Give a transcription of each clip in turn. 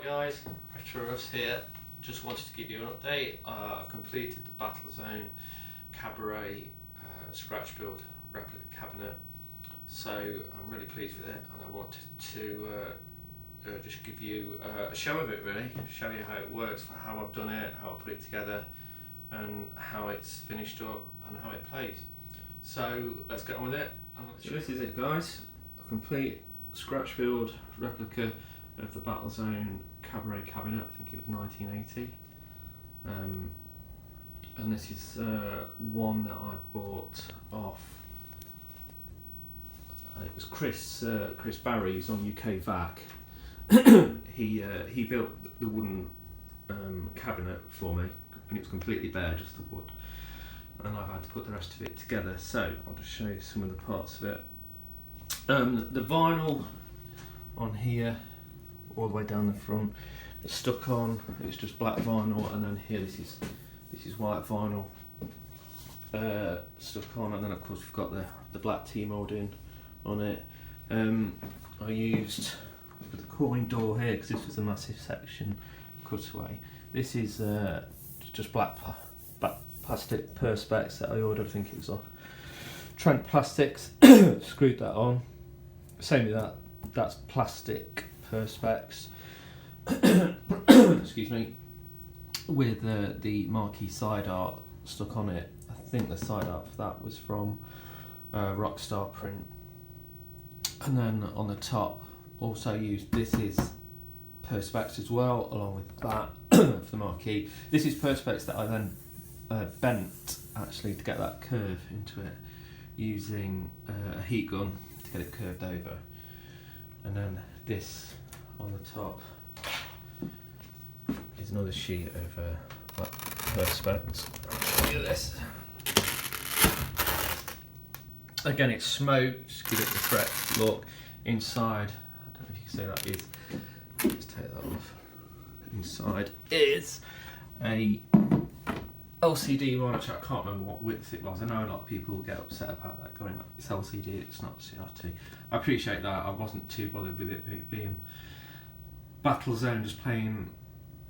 guys, Retro here. Just wanted to give you an update. I've completed the Battlezone Cabaret scratch build replica cabinet, so I'm really pleased with it, and I wanted to just give you a show of it, really, show you how it works, for how I've done it, how I put it together, and how it's finished up and how it plays. So let's get on with it. So this is it, guys, a complete scratch build replica of the Battlezone Cabaret cabinet. I think it was 1980, and this is one that I bought off. It was Chris Barry, who's on UK VAC. He built the wooden cabinet for me, and it was completely bare, just the wood, and I've had to put the rest of it together. So I'll just show you some of the parts of it. The vinyl on here, all the way down the front, it's stuck on. It's just black vinyl, and then here this is white vinyl stuck on, and then of course we've got the black T-molding on it. I used for the coin door here, because this was a massive section cutaway. This is just black plastic perspex that I ordered. I think it was off Trent Plastics. Screwed that on. Same with that. That's plastic perspex. Excuse me. With the marquee side art stuck on it. I think the side art for that was from Rockstar Print. And then on the top, also used, this is perspex as well, along with that for the marquee. This is perspex that I then bent actually to get that curve into it, using a heat gun to get it curved over. And then this on the top is another sheet of black perspex. Look at this. Again, it's smoked, just give it the correct look. Inside, I don't know if you can see that, is, let's take that off. Inside is a LCD one, which I can't remember what width it was. I know a lot of people will get upset about that, going, it's LCD, it's not CRT. I appreciate that. I wasn't too bothered with it being Battlezone, just playing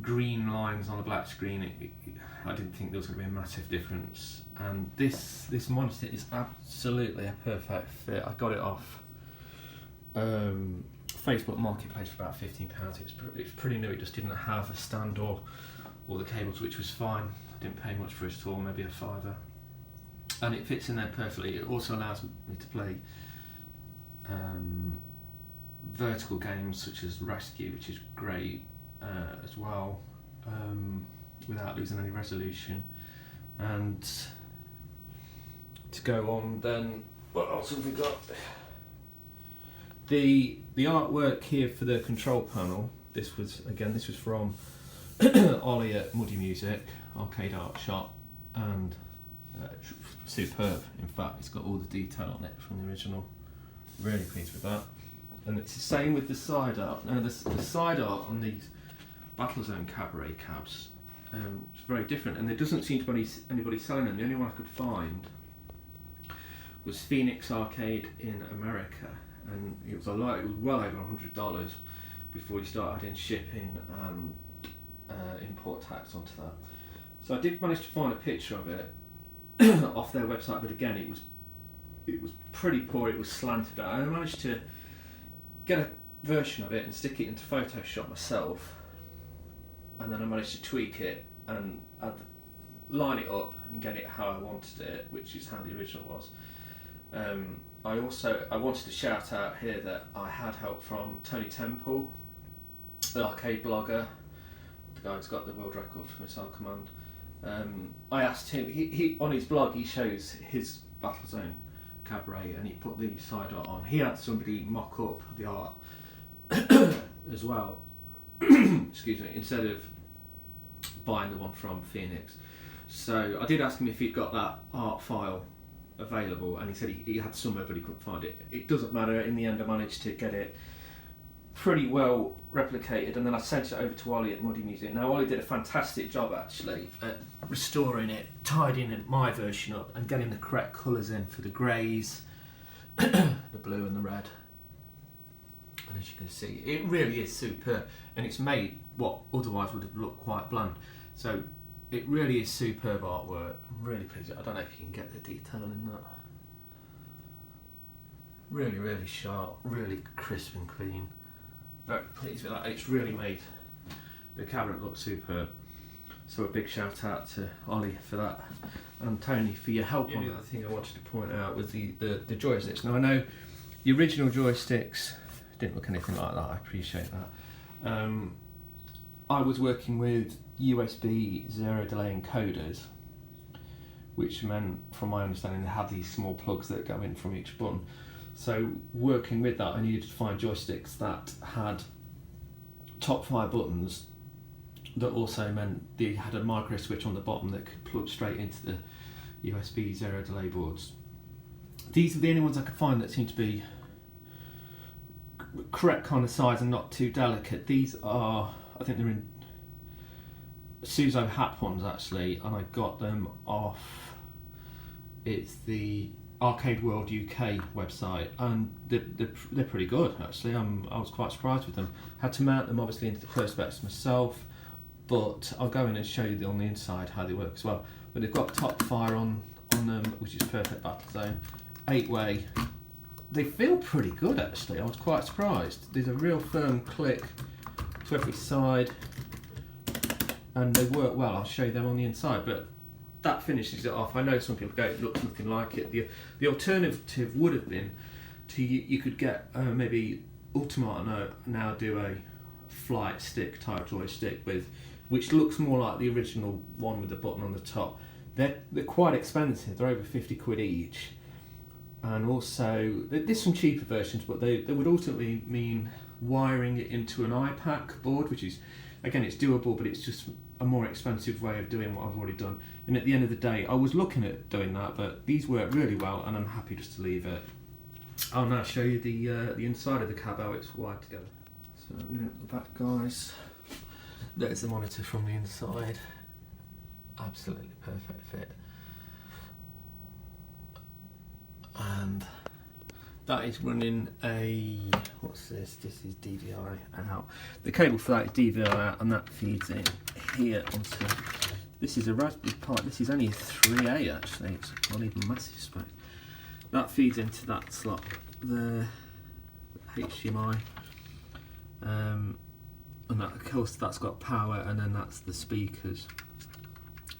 green lines on a black screen. I didn't think there was going to be a massive difference. And this monitor is absolutely a perfect fit. I got it off Facebook Marketplace for about £15. It's pretty new. It just didn't have a stand or the cables, which was fine. I didn't pay much for it at all, maybe a £5. And it fits in there perfectly. It also allows me to play vertical games such as Rescue, which is great as well, without losing any resolution. And to go on then, what else have we got? The artwork here for the control panel, this was from Ollie at Muddy Music, Arcade Art Shop, and superb. In fact, it's got all the detail on it from the original. Really pleased with that. And it's the same with the side art. Now the side art on these Battlezone Cabaret cabs, it's very different, and there doesn't seem to be anybody selling them. The only one I could find was Phoenix Arcade in America, and it was well over $100 before you start adding shipping and import tax onto that. So I did manage to find a picture of it off their website, but again it was pretty poor. It was slanted. I managed to get a version of it and stick it into Photoshop myself, and then I managed to tweak it and line it up and get it how I wanted it, which is how the original was. I wanted to shout out here that I had help from Tony Temple, the arcade blogger, the guy who's got the world record for Missile Command. I asked him, he on his blog he shows his Battlezone Cabaret, and he put the side art on. He had somebody mock up the art as well, excuse me, instead of buying the one from Phoenix. So I did ask him if he'd got that art file available, and he said he had somewhere but he couldn't find it. It doesn't matter, in the end I managed to get it pretty well replicated, and then I sent it over to Ollie at Muddy Music. Now Ollie did a fantastic job actually at restoring it, tidying my version up and getting the correct colours in for the greys, the blue and the red. And as you can see, it really is superb, and it's made what otherwise would have looked quite bland. So it really is superb artwork. I'm really pleased. I don't know if you can get the detail in that. Really, really sharp, really crisp and clean. Very pleased with that. It's really made the cabinet look superb. So a big shout out to Ollie for that, and Tony for your help on that. The other thing I wanted to point out was the joysticks. Now I know the original joysticks didn't look anything like that, I appreciate that. I was working with USB zero delay encoders, which meant, from my understanding, they had these small plugs that go in from each button. So working with that, I needed to find joysticks that had top 5 buttons that also meant they had a micro switch on the bottom that could plug straight into the USB zero delay boards. These are the only ones I could find that seem to be correct kind of size and not too delicate. These are, I think they're in Suzo Hap ones actually, and I got them off, it's the Arcade World UK website, and they're pretty good actually. I was quite surprised with them. Had to mount them obviously into the Perspex myself, but I'll go in and show you on the inside how they work as well. But they've got top fire on them, which is perfect Battlezone, 8-way. They feel pretty good actually. I was quite surprised. There's a real firm click to every side, and they work well. I'll show you them on the inside, but that finishes it off. I know some people go, it looks nothing like it. The alternative would have been to you could get maybe Ultimate now do a flight stick type joystick with, which looks more like the original one with the button on the top. They're quite expensive. They're over 50 quid each, and also there's some cheaper versions, but they would ultimately mean wiring it into an iPack board, which is, again, it's doable, but it's just a more expensive way of doing what I've already done. And at the end of the day, I was looking at doing that, but these work really well, and I'm happy just to leave it. I'll now show you the inside of the cab, how it's wired together. So the back, guys, there's the monitor from the inside. Absolutely perfect fit. And that is running a, what's this? This is DVI out. The cable for that is DVI out, and that feeds in here onto, this is a Raspberry Pi. This is only a 3A actually, it's not even massive spec. That feeds into that slot, the HDMI, and that, of course, that's got power, and then that's the speakers.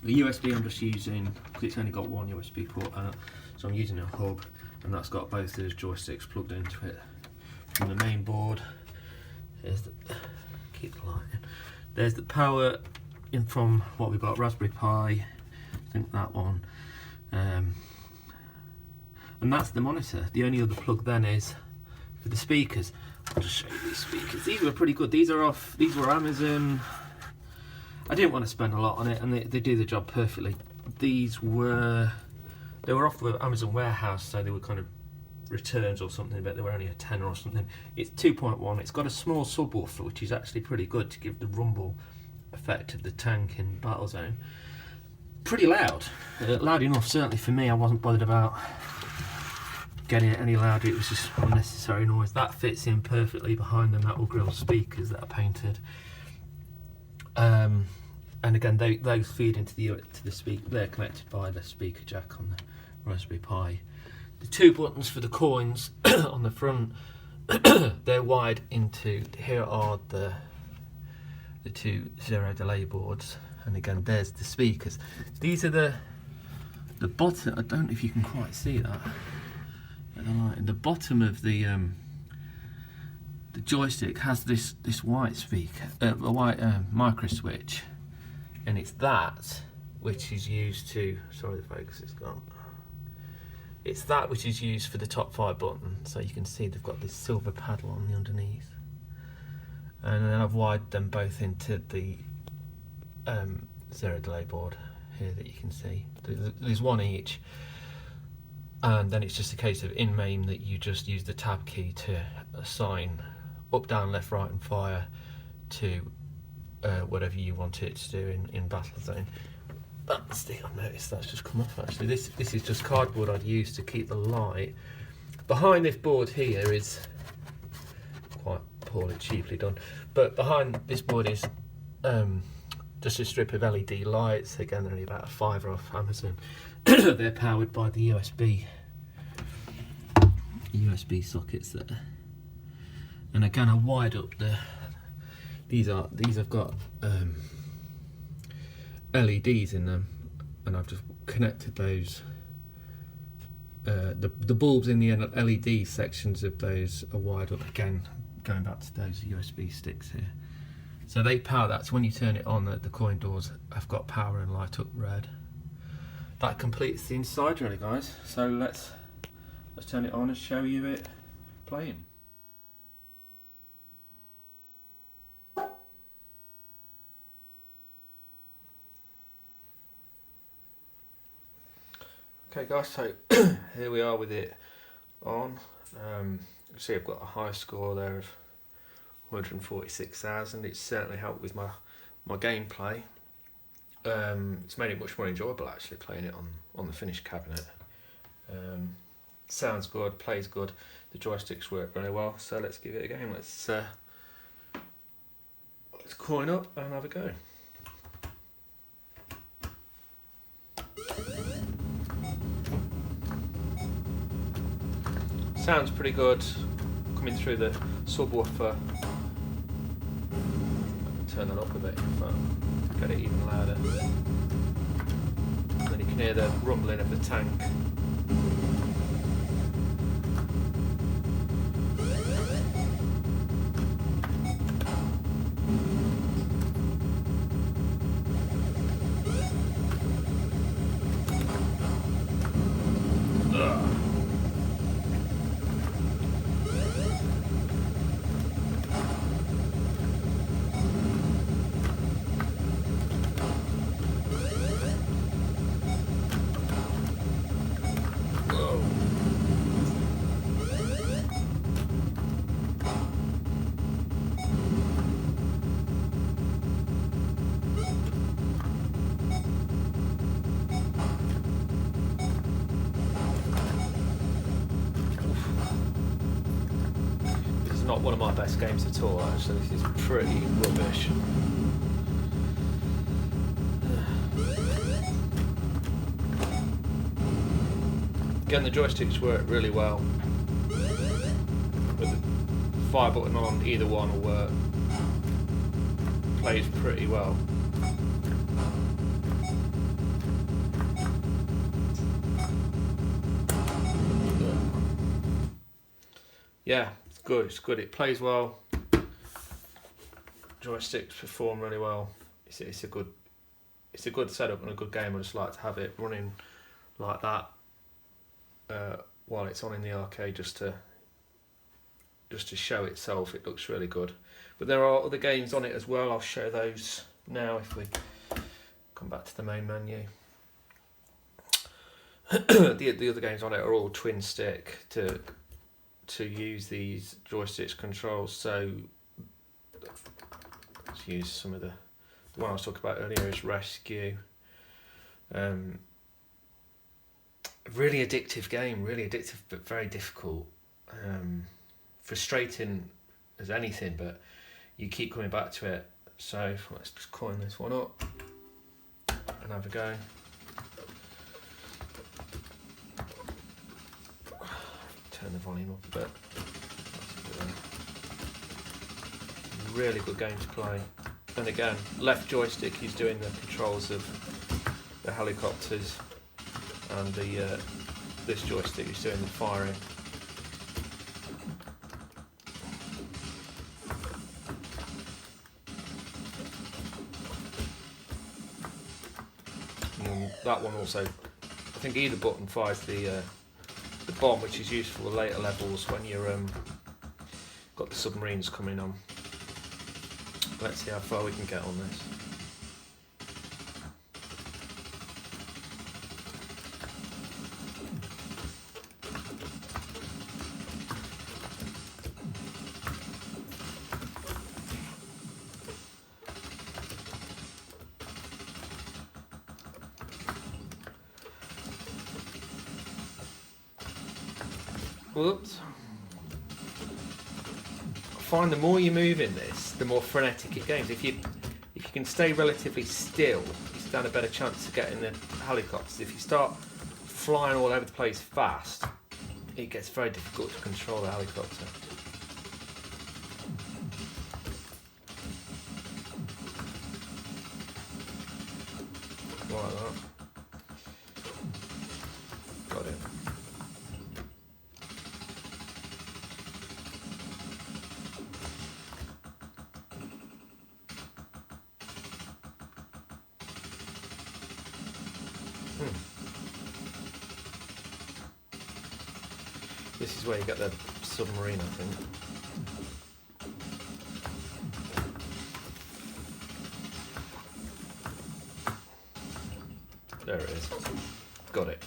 The USB I'm just using, because it's only got one USB port out, so I'm using a hub, and that's got both those joysticks plugged into it. From the main board, there's the, keep the light in, there's the power in from what we've got, Raspberry Pi, I think that one, and that's the monitor. The only other plug then is for the speakers. I'll just show you these speakers. These were pretty good. These were Amazon. I didn't want to spend a lot on it, and they do the job perfectly. They were off the Amazon warehouse, so they were kind of returns or something, but they were only a tenner or something. It's 2.1. It's got a small subwoofer, which is actually pretty good to give the rumble effect of the tank in Battlezone. Pretty loud. Loud enough, certainly for me. I wasn't bothered about getting it any louder, it was just unnecessary noise. That fits in perfectly behind the metal grille speakers that are painted. And again, those feed into the speaker. They're connected by the speaker jack on the Raspberry Pi. The 2 buttons for the coins on the front, they're wired into, here are the 2 zero delay boards, and again there's the speakers. These are the bottom, I don't know if you can quite see that. The bottom of the joystick has this white speaker, a white micro switch, and it's that which is used to, sorry the focus is gone, it's that which is used for the top 5 button. So you can see they've got this silver paddle on the underneath, and then I've wired them both into the zero delay board here that you can see. There's one each, and then it's just a case of in main that you just use the tab key to assign up, down, left, right and fire to whatever you want it to do in Battlezone. That's the, I noticed that's just come off actually. This is just cardboard I'd use to keep the light. Behind this board here is quite poorly, cheaply done. But behind this board is just a strip of LED lights. Again, they're only about a £5 off Amazon. They're powered by the USB sockets there. And again, I wired up these have got LEDs in them, and I've just connected those. The bulbs in the LED sections of those are wired up, again going back to those USB sticks here. So they power that, so when you turn it on, the coin doors have got power and light up red. That completes the inside really, guys. So let's turn it on and show you it playing. Okay guys, so here we are with it on. You see I've got a high score there of 146,000. It's certainly helped with my gameplay. It's made it much more enjoyable actually playing it on the finished cabinet. Sounds good, plays good, the joysticks work really well, so let's give it a game. Let's coin up and have a go. Sounds pretty good coming through the subwoofer. Turn that up a bit, get it even louder. And then you can hear the rumbling of the tank. Not one of my best games at all actually, this is pretty rubbish. Again, the joysticks work really well. With the fire button on, either one will work. Plays pretty well. Yeah. It's good. It plays well. Joysticks perform really well. It's a good setup and a good game. I just like to have it running like that while it's on in the arcade, just to show itself. It looks really good. But there are other games on it as well. I'll show those now if we come back to the main menu. The other games on it are all twin stick to use these joysticks controls. So let's use some of the one I was talking about earlier is Rescue. Really addictive game, really addictive but very difficult. Frustrating as anything, but you keep coming back to it. So let's just coin this one up and have a go. Turn the volume up a bit. Really good game to play. And again, left joystick he's doing the controls of the helicopters, and this joystick is doing the firing. And that one also, I think either button fires the bomb, which is useful for later levels when you're got the submarines coming on. Let's see how far we can get on this. Whoops. find the more you move in this, the more frenetic it goes. If you can stay relatively still, you stand a better chance of getting the helicopters. If you start flying all over the place fast, it gets very difficult to control the helicopter. Like that. Got it. This is where you get the submarine, I think. There it is. Got it.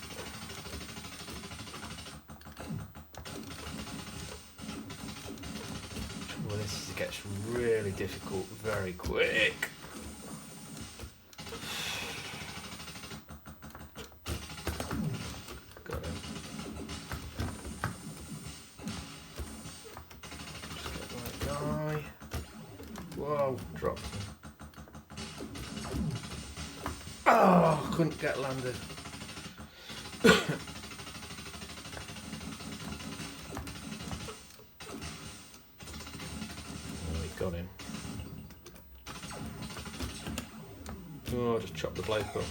Well, this gets really difficult very quick. Got it. Just get the right guy. Whoa, dropped him. Oh, couldn't get landed. Oh, we got him. Oh, just chopped the bloke up.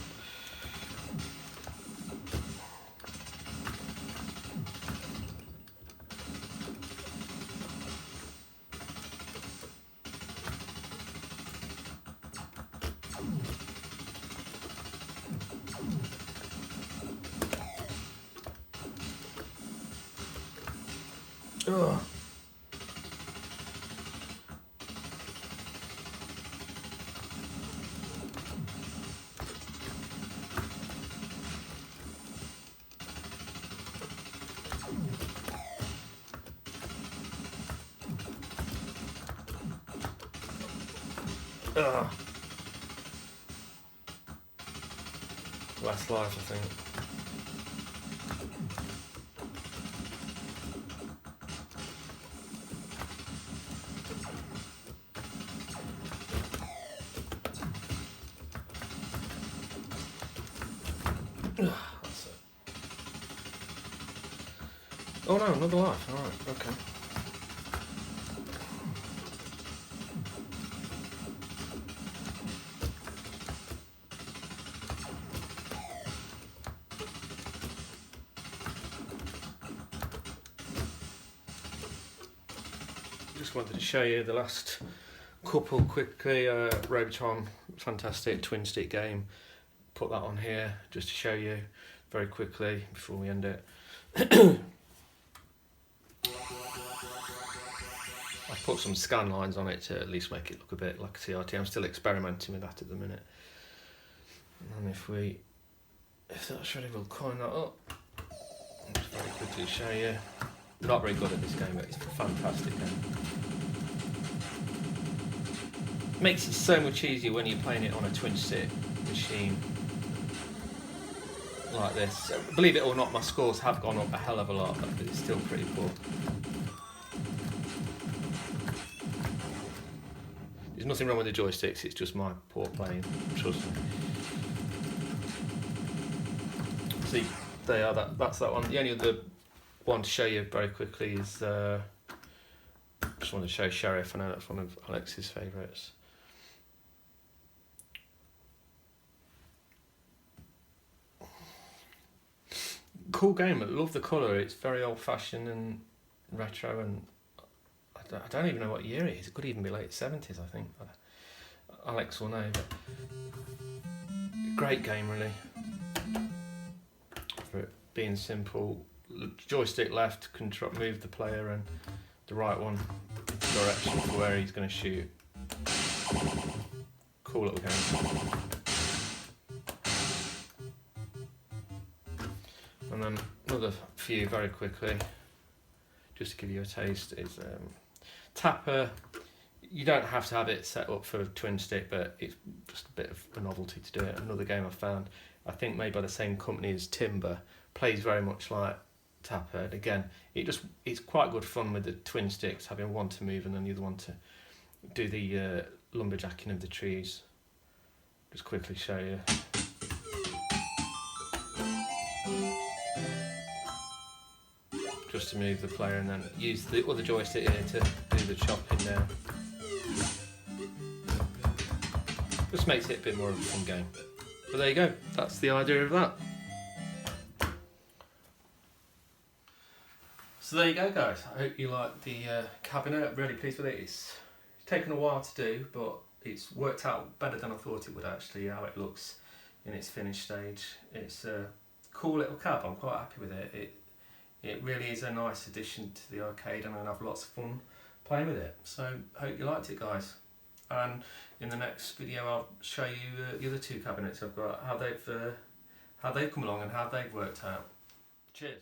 Ugh. Ugh. Last life, I think. That's it. Oh no, another life. Alright, okay. Just wanted to show you the last couple quickly. Robotron, fantastic twin stick game. Put that on here just to show you very quickly before we end it. I put some scan lines on it to at least make it look a bit like a CRT. I'm still experimenting with that at the minute. And if that's ready, we'll coin that up. I'll just very quickly show you. Not very good at this game, but it's a fantastic game. Makes it so much easier when you're playing it on a twin stick machine like this. Believe it or not, my scores have gone up a hell of a lot, but it's still pretty poor. There's nothing wrong with the joysticks, it's just my poor playing, trust me. See, they are that's that one. The only other one to show you very quickly is just wanted to show Sheriff. I know that's one of Alex's favourites. Cool game. I love the colour. It's very old-fashioned and retro, and I don't even know what year it is. It could even be late 70s, I think. Alex will know. But great game, really. For it being simple, joystick left, control, move the player, and the right one direction for where he's going to shoot. Cool little game. And then another few very quickly, just to give you a taste, is Tapper. You don't have to have it set up for a twin stick, but it's just a bit of a novelty to do it. Another game I found, I think made by the same company as Timber, plays very much like tapper. And again, it's quite good fun with the twin sticks, having one to move and then the other one to do the lumberjacking of the trees. Just quickly show you. Just to move the player, and then use the other joystick here to do the chopping down. Just makes it a bit more of a fun game. But there you go, that's the idea of that. So there you go, guys. I hope you like the cabinet. I'm really pleased with it. It's taken a while to do, but it's worked out better than I thought it would actually, how it looks in its finished stage. It's a cool little cab, I'm quite happy with it. It really is a nice addition to the arcade, and I'm going to have lots of fun playing with it. So I hope you liked it, guys. And in the next video I'll show you the other two cabinets I've got, how they've come along and how they've worked out. Cheers.